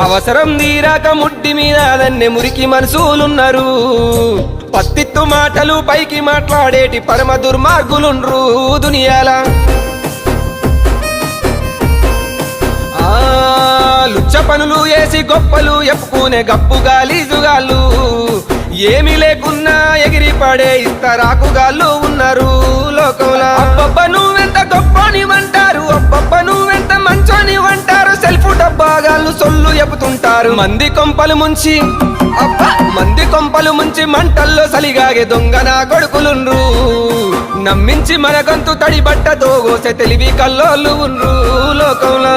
అవసరం తీరాక ముడ్డి మీద దన్నె మురికి మనసులున్నారు పత్తిత్తు మాటలు పైకి మాట్లాడేటి పరమ దుర్మార్గులుండ్రు దునియాల లుచ్చ పనులు వేసి గొప్పలు ఎప్పుకునే గప్పు గాలీజుగాళ్ళు ఏమీ లేకున్నా ఎగిరి పడే ఇస్తరాకుగాళ్ళు ఉన్నారు లోకంలో అబ్బబ్బ నువ్వెంత గొప్పనివంటారు అబ్బబ్బ నువ్వెంత మంచోనివంటారు సెల్ఫ్ డబ్బాగాళ్ళు సొల్లు చెబుతుంటారు మంది కొంపలు ముంచి మంటల్లో సలిగాగే దొంగన కొడుకులుండ్రు నమ్మించి మన గొంతు తడి బట్టతో గోసె తెలివి కల్లోళ్ళు ఉండ్రు లోకంలో